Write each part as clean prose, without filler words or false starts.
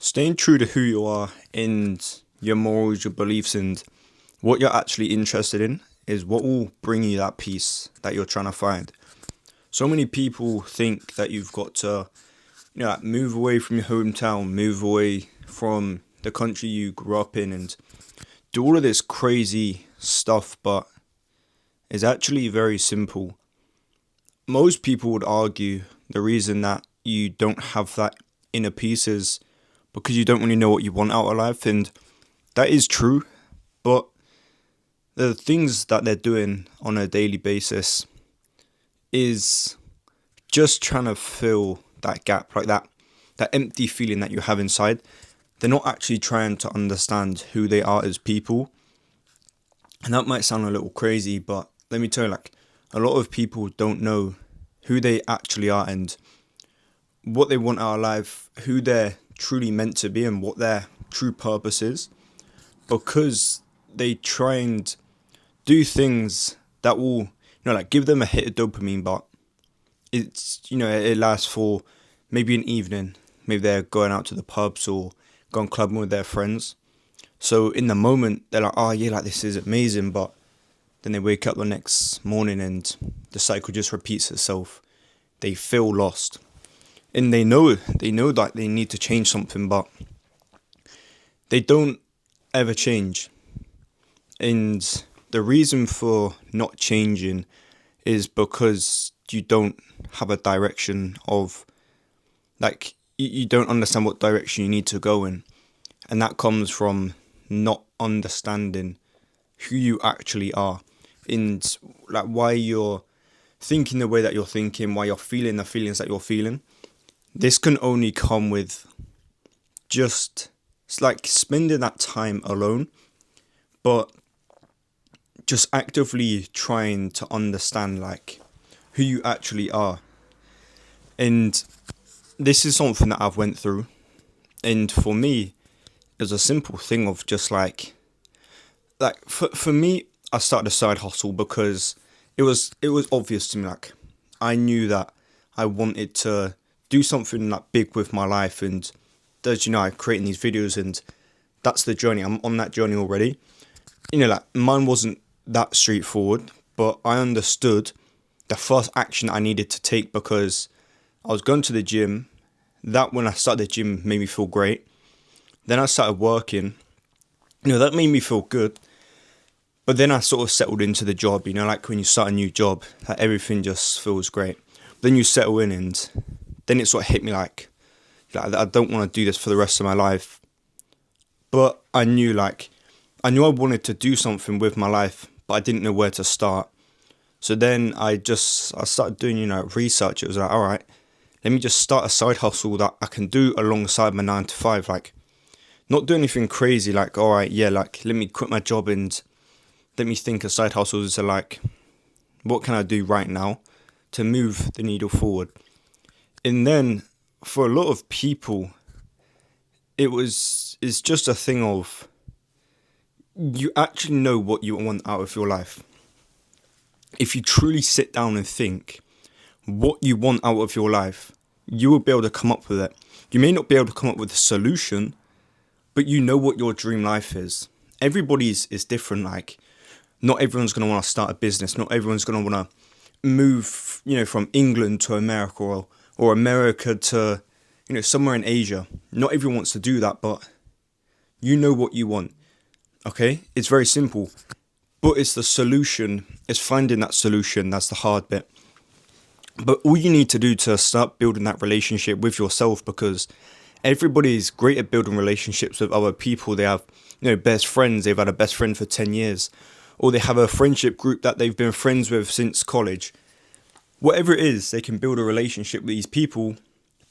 Staying true to who you are and your morals, your beliefs, and what you're actually interested in is what will bring you that peace that you're trying to find. So many people think that you've got to, like move away from your hometown, move away from the country you grew up in, and do all of this crazy stuff, but it's actually very simple. Most people would argue the reason that you don't have that inner peace is because you don't really know what you want out of life, and that is true, but the things that they're doing on a daily basis is just trying to fill that gap, like that empty feeling that you have inside. They're not actually trying to understand who they are as people. And that might sound a little crazy, but let me tell you, like, a lot of people don't know who they actually are and what they want out of life, who they're truly meant to be, and what their true purpose is, because they try and do things that will, like give them a hit of dopamine, but it lasts for maybe an evening. Maybe they're going out to the pubs or going clubbing with their friends. So in the moment, they're like, oh yeah, like this is amazing, but then they wake up the next morning and the cycle just repeats itself. They feel lost. And they know that they need to change something, but they don't ever change. And the reason for not changing is because you don't have a direction of, like, you don't understand what direction you need to go in. And that comes from not understanding who you actually are and like why you're thinking the way that you're thinking, why you're feeling the feelings that you're feeling. This can only come with just like spending that time alone, but just actively trying to understand like who you actually are. And this is something that I've went through. And for me, it was a simple thing of just for me, I started a side hustle because it was obvious to me. Like, I knew that I wanted to do something like big with my life, and as you know, I'm creating these videos, and that's the journey. I'm on that journey already. Like mine wasn't that straightforward, but I understood the first action I needed to take because I was going to the gym. That when I started the gym made me feel great. Then I started working. That made me feel good. But then I sort of settled into the job, like when you start a new job, like everything just feels great. Then you settle in and then it sort of hit me like I don't want to do this for the rest of my life. But I knew I wanted to do something with my life, but I didn't know where to start. So then I started doing, research. It was like, all right, let me just start a side hustle that I can do alongside my 9 to 5. Like, not do anything crazy. Like, all right, yeah, like let me quit my job and let me think of side hustles. So like, what can I do right now to move the needle forward? And then for a lot of people, it's just a thing of you actually know what you want out of your life. If you truly sit down and think what you want out of your life, you will be able to come up with it. You may not be able to come up with a solution, but you know what your dream life is. Everybody's is different. Like, not everyone's going to want to start a business. Not everyone's going to want to move, from England to America or America to, somewhere in Asia. Not everyone wants to do that, but you know what you want. Okay? It's very simple. But it's the solution. It's finding that solution. That's the hard bit. But all you need to do to start building that relationship with yourself, because everybody's great at building relationships with other people. They have, best friends. They've had a best friend for 10 years. Or they have a friendship group that they've been friends with since college. Whatever it is, they can build a relationship with these people,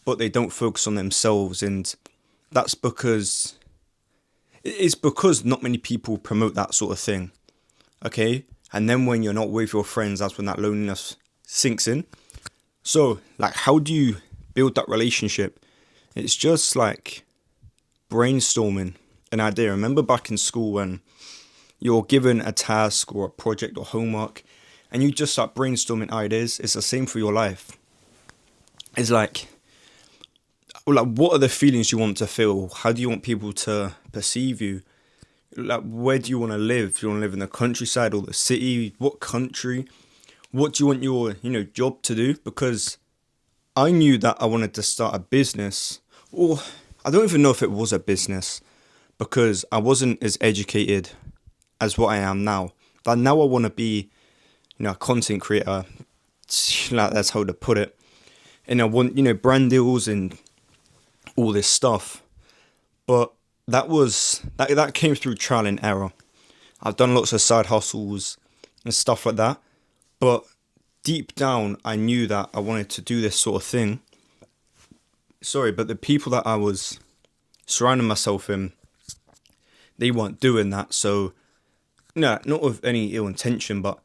but they don't focus on themselves. And that's because not many people promote that sort of thing. Okay? And then when you're not with your friends, that's when that loneliness sinks in. So, like, how do you build that relationship? It's just like brainstorming an idea. Remember back in school when you're given a task or a project or homework and you just start brainstorming ideas? It's the same for your life. It's like, Or like, what are the feelings you want to feel? How do you want people to perceive you? Like, where do you want to live? Do you want to live in the countryside or the city? What country? What do you want your, job to do? Because I knew that I wanted to start a business, or I don't even know if it was a business, because I wasn't as educated as what I am now. But now I want to be, a content creator. Like, that's how to put it. And I want, brand deals and all this stuff. But that came through trial and error. I've done lots of side hustles and stuff like that. But deep down, I knew that I wanted to do this sort of thing. Sorry, but the people that I was surrounding myself in, they weren't doing that. So, no, not with any ill intention, but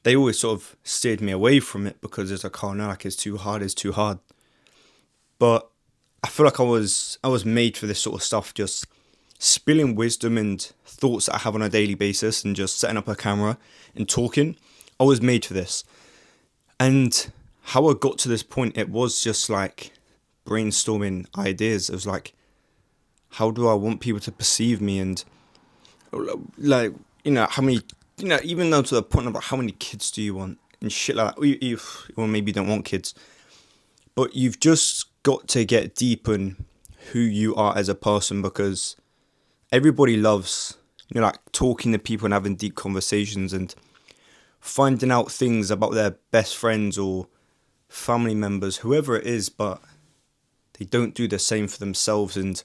they always sort of steered me away from it because it's like, oh no, like it's too hard. But I feel like I was made for this sort of stuff, just spilling wisdom and thoughts that I have on a daily basis and just setting up a camera and talking. I was made for this. And how I got to this point, it was just like brainstorming ideas. It was like, how do I want people to perceive me? And like, how many, even down to the point of like, how many kids do you want? And shit like that. Or maybe you don't want kids. But you've just got to get deep in who you are as a person, because everybody loves, like talking to people and having deep conversations and finding out things about their best friends or family members, whoever it is, but they don't do the same for themselves. And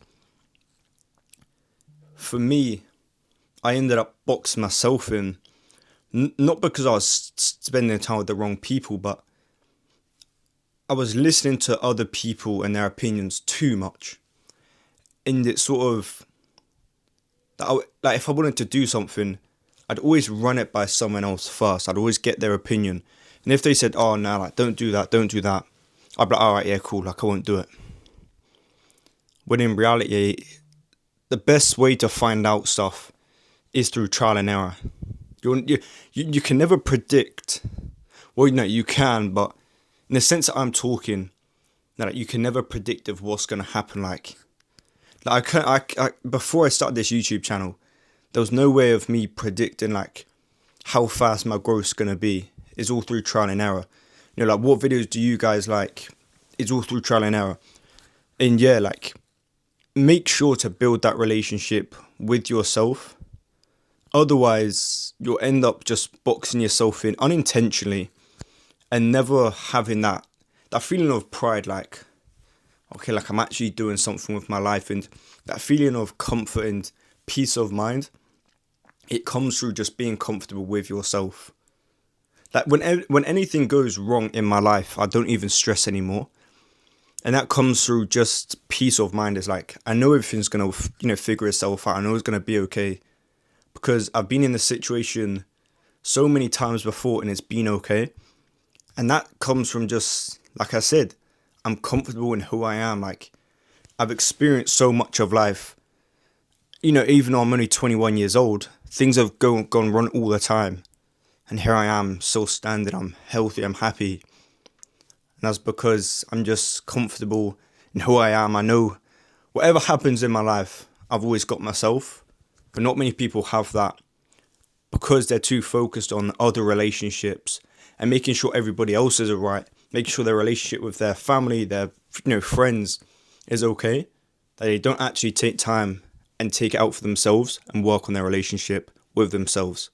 for me, I ended up boxing myself in, not because I was spending time with the wrong people, but I was listening to other people and their opinions too much. And it sort of, like if I wanted to do something, I'd always run it by someone else first. I'd always get their opinion. And if they said, oh, no, like, don't do that, I'd be like, all right, yeah, cool, like, I won't do it. When in reality, the best way to find out stuff is through trial and error. You can never predict. Well, you can, but in the sense that I'm talking, like, you can never predict of what's going to happen. Like I before I started this YouTube channel, there was no way of me predicting like how fast my growth's gonna be. It's all through trial and error. Like, what videos do you guys like? It's all through trial and error. And yeah, like, make sure to build that relationship with yourself. Otherwise, you'll end up just boxing yourself in unintentionally and never having that feeling of pride, like, okay, like I'm actually doing something with my life, and that feeling of comfort and peace of mind, it comes through just being comfortable with yourself. Like when anything goes wrong in my life, I don't even stress anymore. And that comes through just peace of mind. It's like, I know everything's going to, figure itself out. I know it's going to be okay. Because I've been in this situation so many times before and it's been okay. And that comes from just, like I said, I'm comfortable in who I am. Like, I've experienced so much of life. Even though I'm only 21 years old, things have gone wrong all the time. And here I am, still standing, I'm healthy, I'm happy. And that's because I'm just comfortable in who I am. I know whatever happens in my life, I've always got myself. But not many people have that because they're too focused on other relationships and making sure everybody else is alright, making sure their relationship with their family, their friends is okay, that they don't actually take time and take it out for themselves and work on their relationship with themselves.